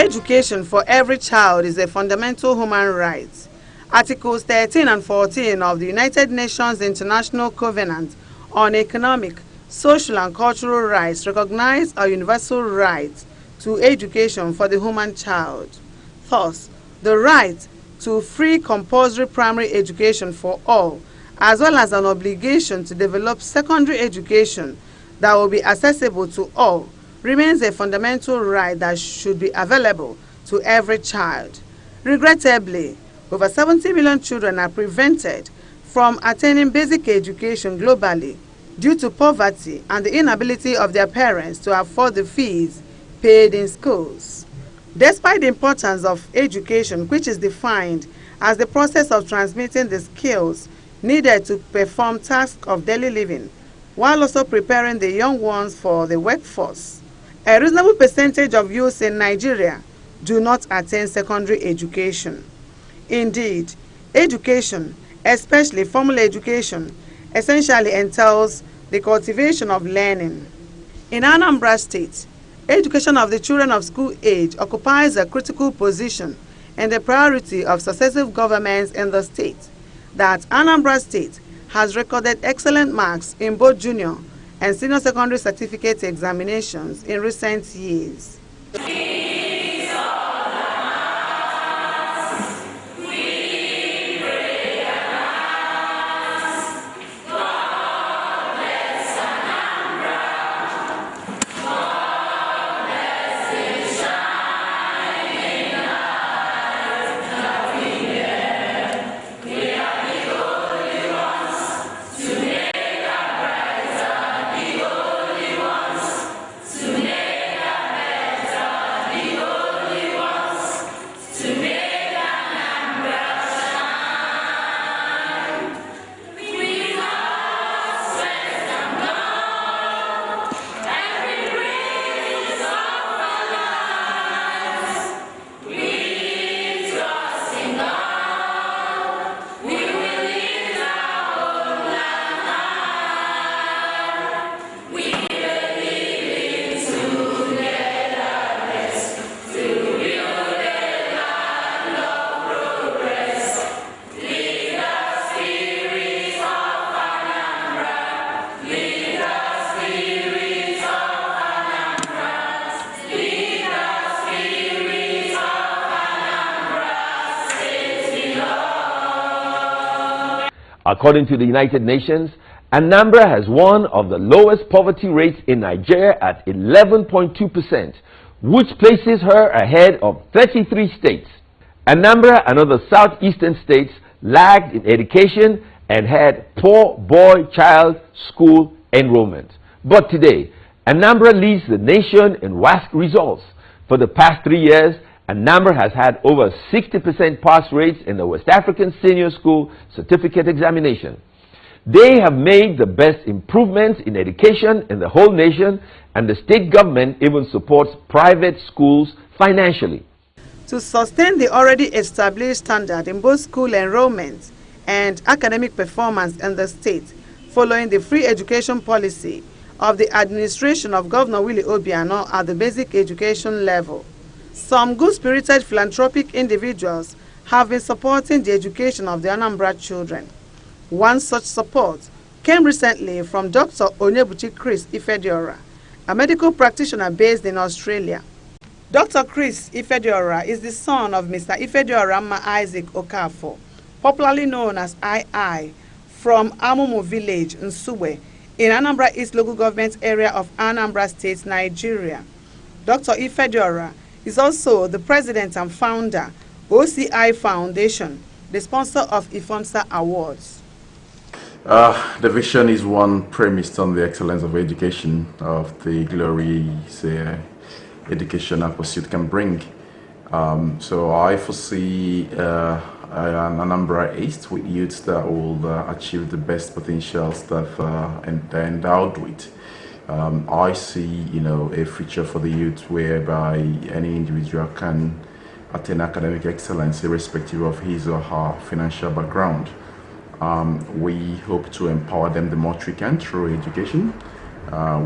Education for every child is a fundamental human right. Articles 13 and 14 of the United Nations International Covenant on Economic, Social and Cultural Rights recognize a universal right to education for the human child. Thus, the right to free compulsory primary education for all, as well as an obligation to develop secondary education that will be accessible to all, remains a fundamental right that should be available to every child. Regrettably, over 70 million children are prevented from attaining basic education globally due to poverty and the inability of their parents to afford the fees paid in schools. Despite the importance of education, which is defined as the process of transmitting the skills needed to perform tasks of daily living, while also preparing the young ones for the workforce, a reasonable percentage of youths in Nigeria do not attain secondary education. Indeed, education, especially formal education, essentially entails the cultivation of learning. In Anambra State, education of the children of school age occupies a critical position in the priority of successive governments in the state. That Anambra State has recorded excellent marks in both junior and senior secondary certificate examinations in recent years. According to the United Nations, Anambra has one of the lowest poverty rates in Nigeria at 11.2%, which places her ahead of 33 states. Anambra and other southeastern states lagged in education and had poor boy-child school enrollment. But today, Anambra leads the nation in WASC results. For the past 3 years, Anambra has had over 60% pass rates in the West African Senior School Certificate Examination. They have made the best improvements in education in the whole nation, and the state government even supports private schools financially. To sustain the already established standard in both school enrollment and academic performance in the state, following the free education policy of the administration of Governor Willie Obiano at the basic education level, some good-spirited philanthropic individuals have been supporting the education of the Anambra children. One such support came recently from Dr. Onyebuchi Chris Ifediora, a medical practitioner based in Australia. Dr. Chris Ifediora is the son of Mr. Ifediora Isaac Okafor, popularly known as II, from Amumu village, Nsugbe, in Anambra East local government area of Anambra State, Nigeria. Dr. Ifediora is also the president and founder, OCI Foundation, the sponsor of IFOMSA Awards. The vision is one premised on the excellence of education, of the glories education and pursuit can bring. So I foresee an Anambra East with youths that will achieve the best potentials that they're endowed with. I see, a future for the youth whereby any individual can attain academic excellence irrespective of his or her financial background. We hope to empower them the most we can through education,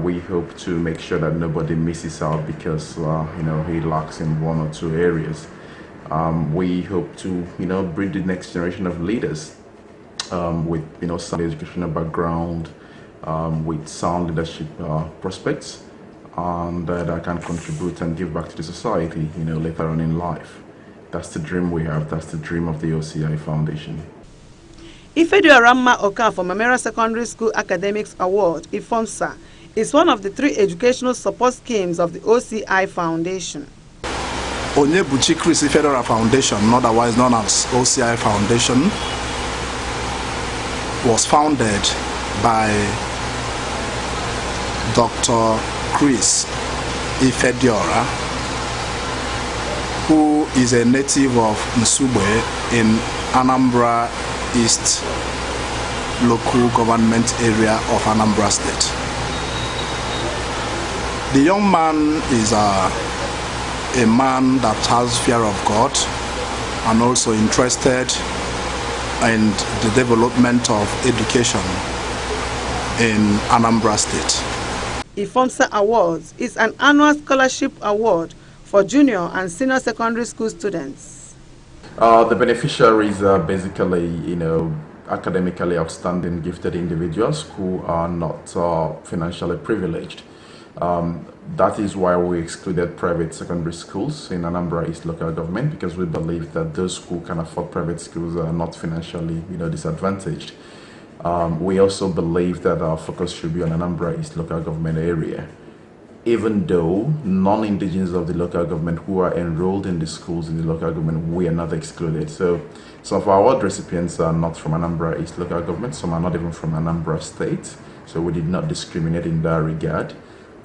We hope to make sure that nobody misses out because he lacks in one or two areas. We hope to breed the next generation of leaders with sound educational background, with sound leadership prospects, and that can contribute and give back to the society later on in life. That's the dream we have. That's the dream of the OCI Foundation. Ifedioramma Okafor Memorial Secondary School Academics Award, IFOMSA, is one of the 3 educational support schemes of the OCI Foundation. Onyebuchi Chris Ifediora Foundation, otherwise known as OCI Foundation, was founded by Dr. Chris Ifediora, who is a native of Nsugbe in Anambra East local government area of Anambra State. The young man is a man that has fear of God and also interested in the development of education in Anambra State. IFOMSA Awards is an annual scholarship award for junior and senior secondary school students. The beneficiaries are basically, academically outstanding, gifted individuals who are not financially privileged. That is why we excluded private secondary schools in Anambra East local government, because we believe that those who can afford private schools are not financially, disadvantaged. We also believe that our focus should be on Anambra East local government area, even though non-indigenous of the local government who are enrolled in the schools in the local government, we are not excluded. So some of our award recipients are not from Anambra East local government, some are not even from Anambra State, so we did not discriminate in that regard.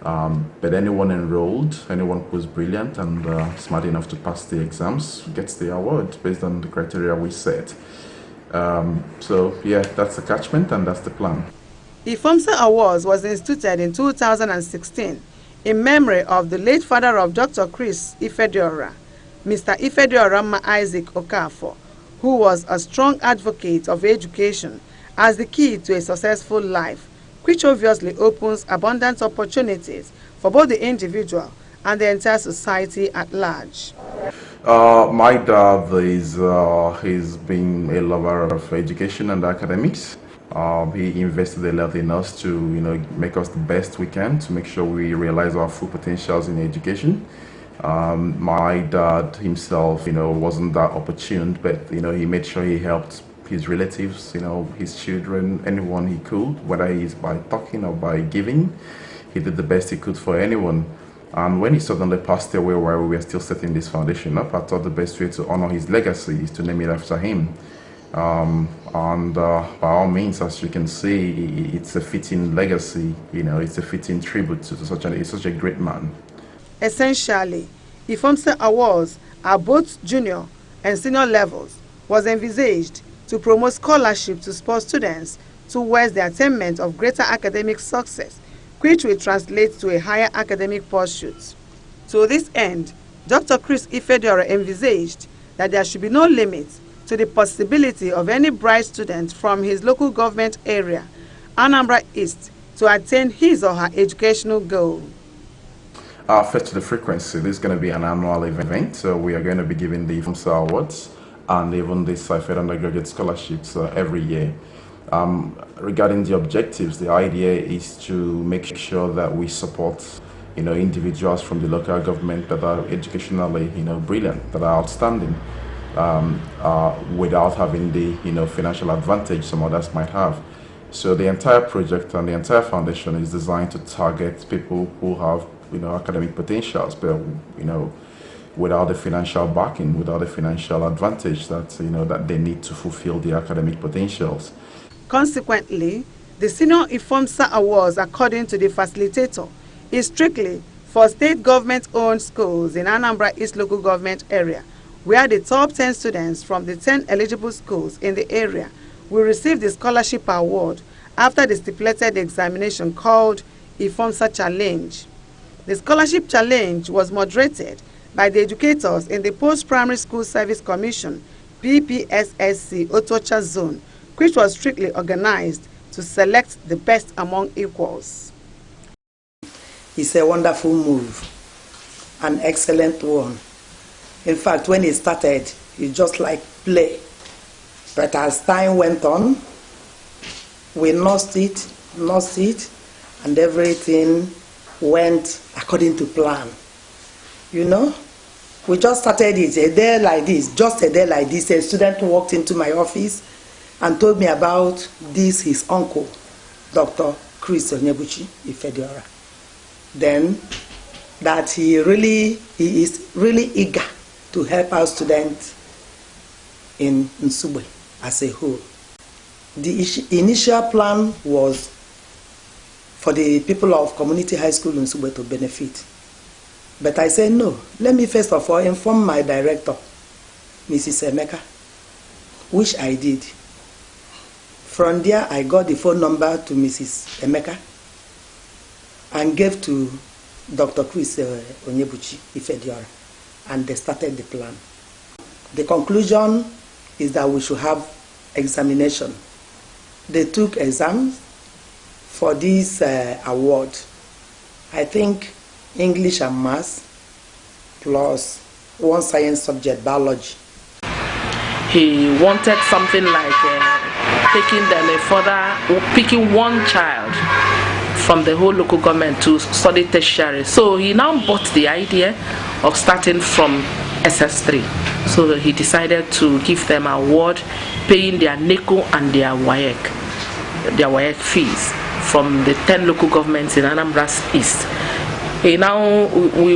But anyone enrolled, anyone who's brilliant and smart enough to pass the exams gets the award based on the criteria we set. So yeah, that's the catchment and that's the plan. IFOMSA Awards was instituted in 2016 in memory of the late father of Dr. Chris Ifediora, Mr. Ifedioramma Isaac Okafor, who was a strong advocate of education as the key to a successful life, which obviously opens abundant opportunities for both the individual and the entire society at large. My dad he's been a lover of education and academics. He invested a lot in us to make us the best we can, to make sure we realize our full potentials in education. My dad himself wasn't that opportune, but he made sure he helped his relatives, his children, anyone he could, whether he's by talking or by giving. He did the best he could for anyone. And when he suddenly passed away while we were still setting this foundation up, I thought the best way to honor his legacy is to name it after him. By all means, as you can see, it's a fitting legacy, it's a fitting tribute to such a great man. Essentially, IFOMSA Awards at both junior and senior levels was envisaged to promote scholarship to support students towards the attainment of greater academic success, which will translate to a higher academic pursuit. To this end, Dr. Chris Ifediora envisaged that there should be no limit to the possibility of any bright student from his local government area, Anambra East, to attain his or her educational goal. First to the frequency, this is going to be an annual event, so we are going to be giving the IFOMSA Awards and even the Sci-Fed undergraduate scholarships every year. Regarding the objectives, the idea is to make sure that we support individuals from the local government that are educationally brilliant, that are outstanding, without having the financial advantage some others might have. So the entire project and the entire foundation is designed to target people who have academic potentials, but without the financial backing, without the financial advantage that that they need to fulfill their academic potentials. Consequently, the Senior IFOMSA Awards, according to the facilitator, is strictly for state government-owned schools in Anambra East local government area, where the top 10 students from the 10 eligible schools in the area will receive the scholarship award after the stipulated examination called IFOMSA Challenge. The scholarship challenge was moderated by the educators in the Post-Primary School Service Commission, PPSSC Otocha Zone, which was strictly organized to select the best among equals. It's a wonderful move, an excellent one. In fact, when it started, it just like play. But as time went on, we nursed it, and everything went according to plan. You know, we just started it a day like this, just a day like this. A student walked into my office and told me about this, his uncle, Dr. Chris Onyebuchi Ifediora. Then that he is really eager to help our students in Nsugbe as a whole. The initial plan was for the people of Community High School in Nsugbe to benefit. But I said, no, let me first of all inform my director, Mrs. Emeka, which I did. From there, I got the phone number to Mrs. Emeka and gave to Dr. Chris Onyebuchi Ifediora, and they started the plan. The conclusion is that we should have examination. They took exams for this award. I think English and Maths plus one science subject, biology. He wanted something like taking them picking one child from the whole local government to study tertiary. So he now bought the idea of starting from SS3. So he decided to give them an award, paying their NECO and their WAEC fees from the 10 local governments in Anambra East. We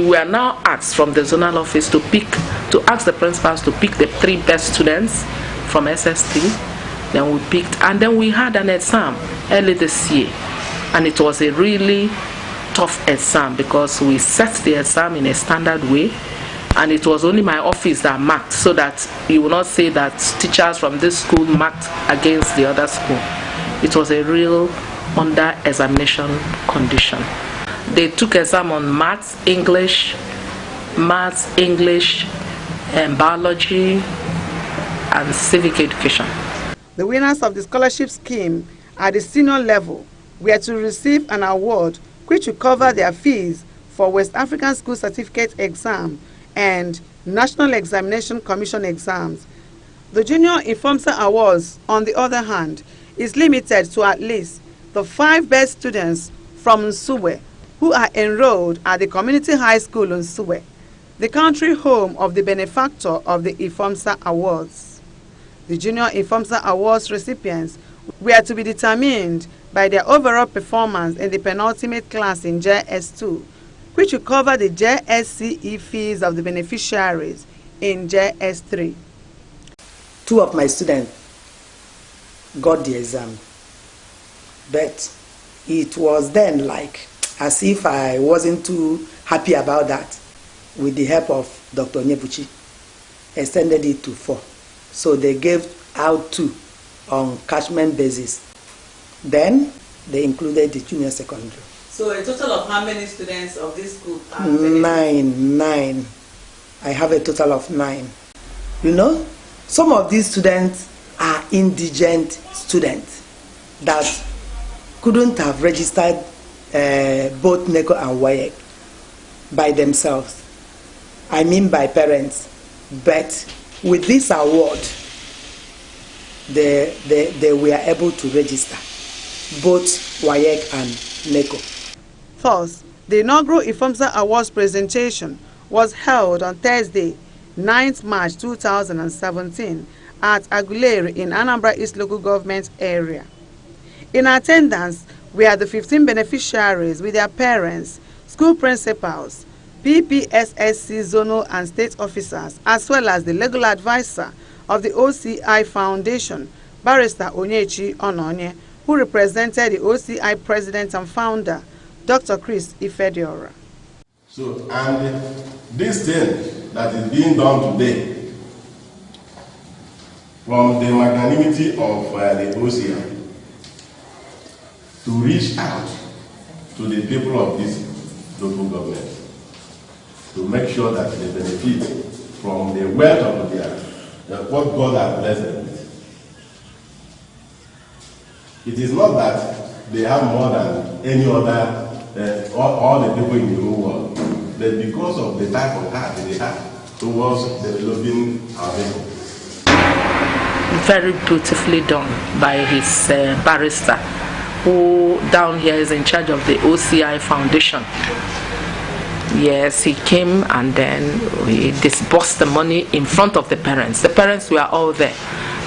were now asked from the zonal office to ask the principals to pick the 3 best students from SS3. Then we picked, and then we had an exam early this year. And it was a really tough exam because we set the exam in a standard way, and it was only my office that marked, so that you will not say that teachers from this school marked against the other school. It was a real under examination condition. They took exam on maths, English, and biology, and civic education. The winners of the scholarship scheme at the senior level were to receive an award which will cover their fees for West African School Certificate exam and National Examination Commission exams. The Junior IFOMSA Awards, on the other hand, is limited to at least the 5 best students from Nsugbe who are enrolled at the Community High School in Nsugbe, the country home of the benefactor of the IFOMSA Awards. The Junior IFOMSA Awards recipients were to be determined by their overall performance in the penultimate class in JS2, which will cover the JSCE fees of the beneficiaries in JS3. 2 of my students got the exam, but it was then like as if I wasn't too happy about that. With the help of Dr. Onyebuchi, extended it to 4. So they gave out 2 on catchment basis. Then they included the junior secondary. So a total of how many students of this school are 9. I have a total of 9. You know, some of these students are indigent students that couldn't have registered both NECO and WAEC by themselves. I mean by parents. But with this award, they were able to register both WAEC and NECO. Thus, the inaugural IFOMSA Awards presentation was held on Thursday, 9th March 2017 at Aguleri in Anambra East Local Government area. In attendance were the 15 beneficiaries with their parents, school principals, PPSSC zonal and state officers, as well as the legal advisor of the OCI Foundation, Barrister Onyechi Ononye, who represented the OCI president and founder, Dr. Chris Ifediora. So, and this thing that is being done today, from the magnanimity of the OCI, to reach out to the people of this local government, to make sure that they benefit from the wealth of the earth, what God has blessed them with. It is not that they have more than any other all the people in the whole world, but because of the type of heart they have towards developing our people. Very beautifully done by his barrister, who down here is in charge of the OCI Foundation. Yes, he came and then he disbursed the money in front of the parents. The parents were all there.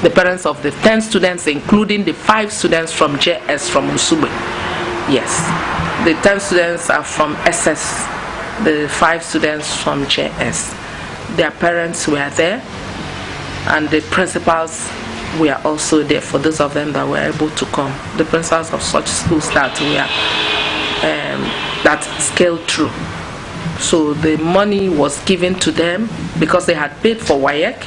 The parents of the 10 students, including the 5 students from JS from Nsugbe. Yes, the 10 students are from SS, the 5 students from JS. Their parents were there, and the principals were also there for those of them that were able to come. The principals of such schools that were that scaled through. So the money was given to them because they had paid for WAEC,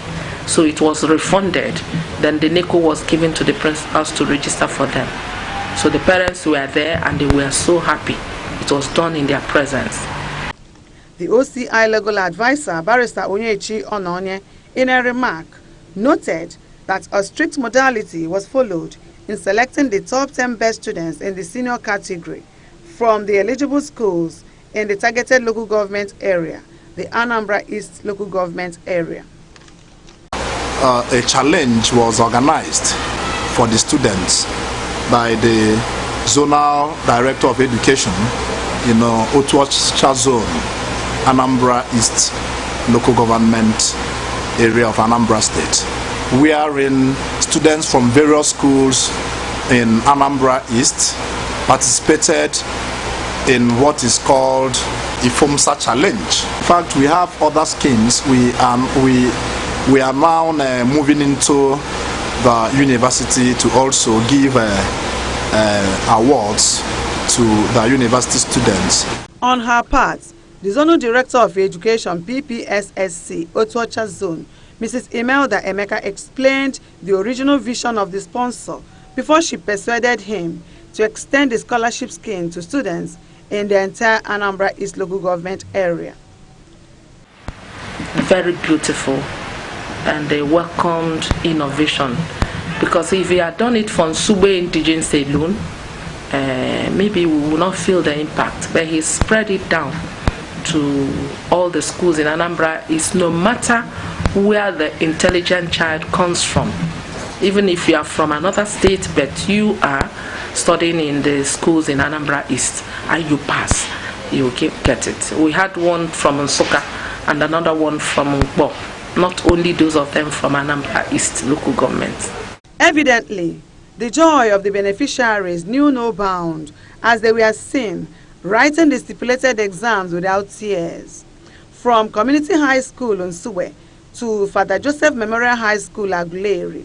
so it was refunded. Then the NECO was given to the principals to register for them. So the parents were there and they were so happy. It was done in their presence. The OCI legal advisor, Barrister Onyechi Ononye, in a remark, noted that a strict modality was followed in selecting the top 10 best students in the senior category from the eligible schools in the targeted local government area, the Anambra East local government area. A challenge was organized for the students by the Zonal Director of Education in Otuocha Zone, Anambra East local government area of Anambra State, wherein students from various schools in Anambra East participated in what is called IFOMSA Challenge. In fact, we have other schemes. We are now moving into the university to also give awards to the university students. On her part, the Zonal Director of Education, PPSSC, Otuocha Zone, Mrs. Imelda Emeka, explained the original vision of the sponsor before she persuaded him to extend the scholarship scheme to students in the entire Anambra East local government area. Very beautiful, and they welcomed innovation, because if we had done it for Nsugbe indigenous alone, maybe we would not feel the impact, but he spread it down to all the schools in Anambra East, no matter where the intelligent child comes from. Even if you are from another state, but you are studying in the schools in Anambra East and you pass, you get it. We had one from Nsukka and another one from Ngbo, not only those of them from Anambra East local government. Evidently, the joy of the beneficiaries knew no bound as they were seen writing the stipulated exams without tears. From Community High School Nsugbe to Father Joseph Memorial High School Aguleri,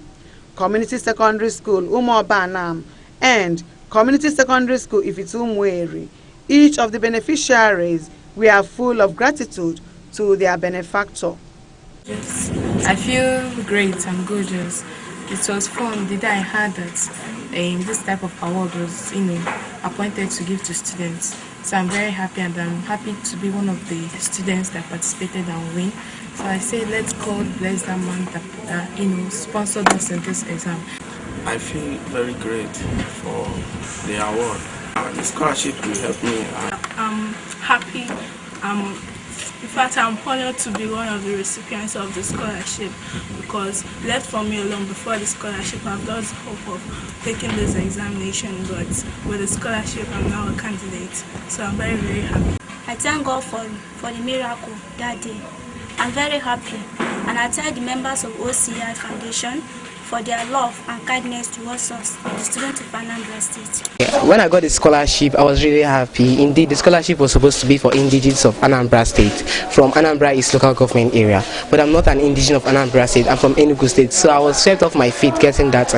Community Secondary School Umuobanam, and Community Secondary School Ifitumweri, each of the beneficiaries were full of gratitude to their benefactor. Yes, I feel great and gorgeous. It was fun the day I heard that this type of award was appointed to give to students. So I'm very happy, and I'm happy to be one of the students that participated and win. So I say, let's God bless that man that sponsored us in this exam. I feel very great for the award. The scholarship will help me. I'm happy. In fact, I'm honored to be one of the recipients of the scholarship, because left for me alone before the scholarship, I've lost hope of taking this examination, but with the scholarship, I'm now a candidate. So I'm very, very happy. I thank God for the miracle that day. I'm very happy, and I thank the members of OCI Foundation for their love and kindness towards us, the students of Anambra State. When I got the scholarship, I was really happy. Indeed, the scholarship was supposed to be for indigenes of Anambra State from Anambra East local government area. But I'm not an indigene of Anambra State, I'm from Enugu State. So I was swept off my feet getting that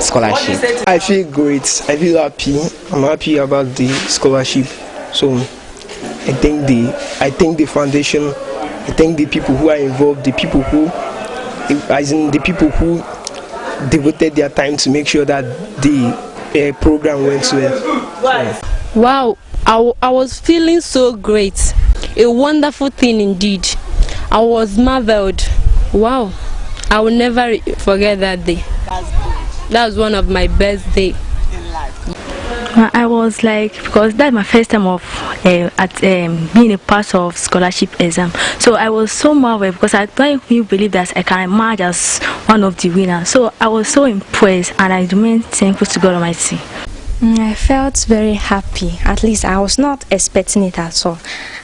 scholarship. I feel great. I feel happy. I'm happy about the scholarship. So I thank the foundation. I thank the people who are involved, the people who devoted their time to make sure that the program went well. Wow, I was feeling so great. A wonderful thing indeed. I was marveled. Wow, I will never forget that day. That was one of my best days in life. I was like, because that's my first time of being a part of scholarship exam. So I was so marveled because I don't even believe that I can emerge as one of the winners. So I was so impressed, and I remain thankful to God Almighty. I felt very happy. At least I was not expecting it at all.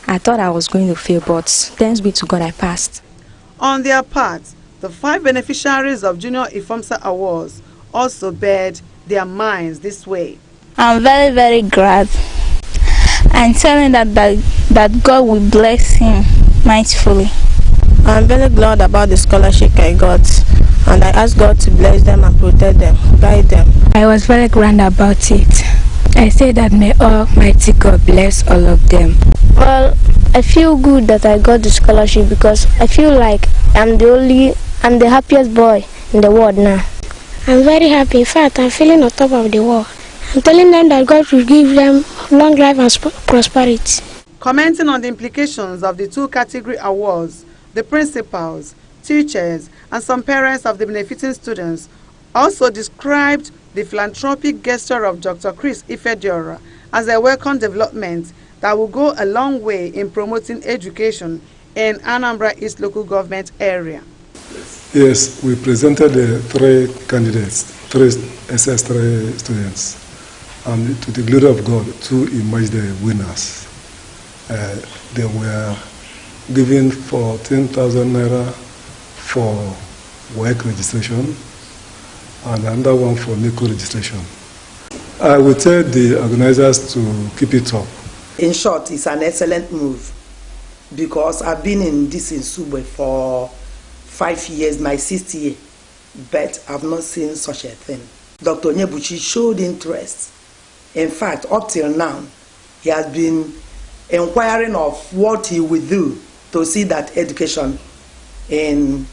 I thought I was going to fail, but thanks be to God I passed. On their part, the 5 beneficiaries of Junior IFOMSA Awards also bared their minds this way. I'm very, very glad. I'm telling that God will bless him mightily. I'm very glad about the scholarship I got, and I ask God to bless them and protect them, guide them. I was very grand about it. I say that may Almighty God bless all of them. Well, I feel good that I got the scholarship because I feel like I'm the happiest boy in the world now. I'm very happy. In fact, I'm feeling on top of the world. I'm telling them that God will give them long life and prosperity. Commenting on the implications of the 2 category awards, the principals, teachers, and some parents of the benefiting students also described the philanthropic gesture of Dr. Chris Ifediora as a welcome development that will go a long way in promoting education in Anambra East local government area. Yes, we presented 3 candidates, 3 SS3 students, and to the glory of God, 2 emerged the winners. They were given 14,000 naira for work registration and another one for NICO registration. I would tell the organizers to keep it up. In short, it's an excellent move because I've been in this in Nsugbe for 5 years, my 6th year, but I've not seen such a thing. Dr. Onyebuchi showed interest. In fact, up till now, he has been inquiring of what he will do to see that education in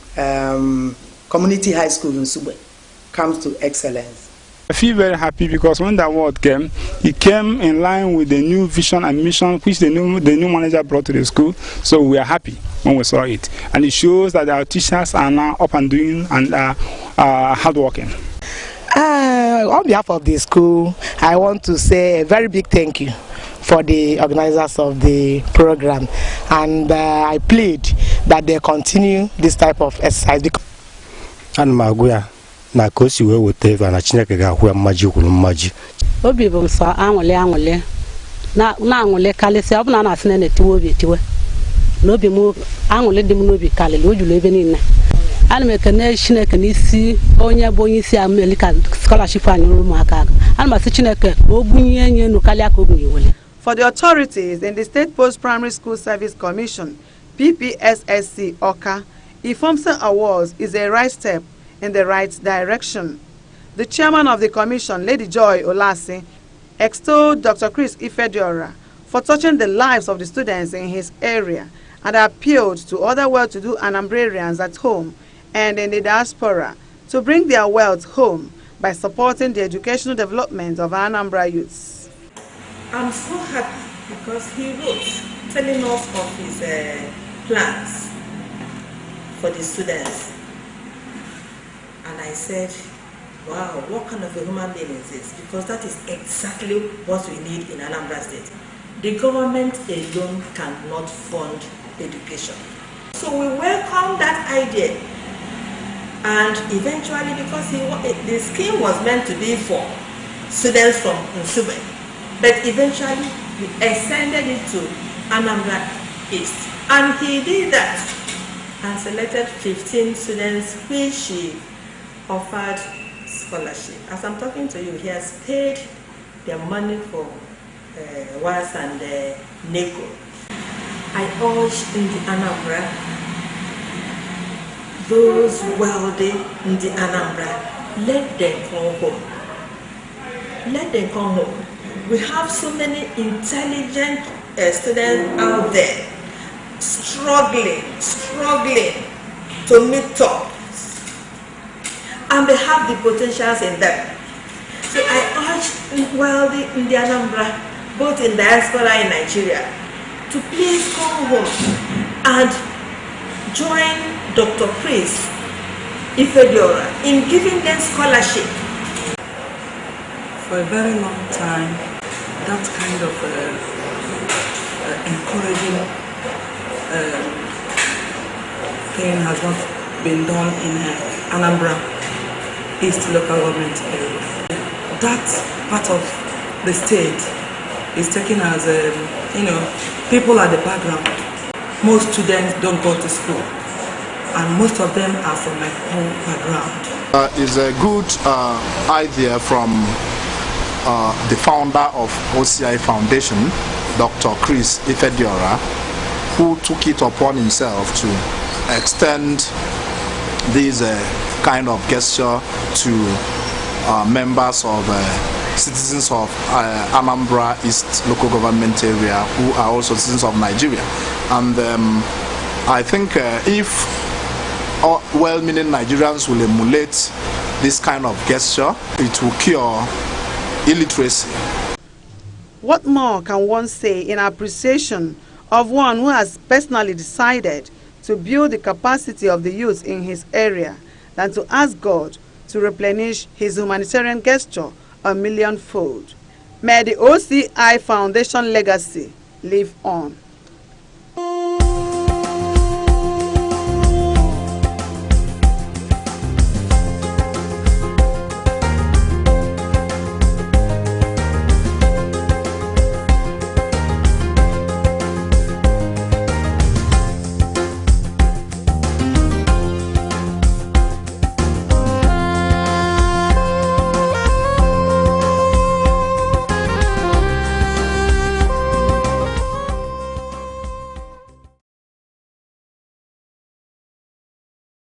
community high school in Nsugbe comes to excellence. I feel very happy because when the award came, it came in line with the new vision and mission which the new manager brought to the school. So we are happy when we saw it, and it shows that our teachers are now up and doing and hardworking. On behalf of the school, I want to say a very big thank you for the organizers of the program, and I plead that they continue this type of exercise. na ka o si wee weta ebe na Chineke ga-ahụ ya mmaji kwuru mmaji. Obi bụ nsọ anwụle na-anwụle kalịsị ọ bụ na na-asị na na-etiwe obi etiwe n'obi m anwụle dị m n'obi kalịrị o juru ebe niile. Ana m ekene Chineke n'isi onye bụ onye isi America scholarship anyị ụmụaka. Ana m asị Chineke o bunye nye enu kalịa ka o bunye wele. For the authorities in the State Post-Primary School Service Commission, PPSSC Oka, IFOMSA Awards is a right step in the right direction. The chairman of the commission, Lady Joy Olasi, extolled Dr. Chris Ifediora for touching the lives of the students in his area and appealed to other well-to-do Anambrarians at home and in the diaspora to bring their wealth home by supporting the educational development of Anambra youths. I'm so happy because he wrote telling us of his plans for the students. And I said, wow, what kind of a human being is this? Because that is exactly what we need in Anambra State. The government alone cannot fund education. So we welcome that idea. And eventually, because the scheme was meant to be for students from Nsugbe, but eventually we extended it to Anambra East. And he did that and selected 15 students which he offered scholarship. As I'm talking to you, he has paid their money for WAS and NECO. I urge in the Anambra, those wealthy in the Anambra, let them come home. Let them come home. We have so many intelligent students out there struggling to meet up. And they have the potentials in them. So I urge wealthy in the Anambra, both in diaspora in Nigeria, to please come home and join Dr. Chris Ifediora in giving them scholarship For a very long time, that kind of encouraging thing has not been done in Anambra East local government area. That part of the state is taken as, people at the background. Most students don't go to school, and most of them are from my home background. It's a good idea from the founder of OCI Foundation, Dr. Chris Ifediora, who took it upon himself to extend this kind of gesture to members of citizens of Anambra East local government area who are also citizens of Nigeria. And I think if well-meaning Nigerians will emulate this kind of gesture, it will cure illiteracy. What more can one say in appreciation of one who has personally decided to build the capacity of the youth in his area than to ask God to replenish his humanitarian gesture a millionfold? May the OCI Foundation legacy live on.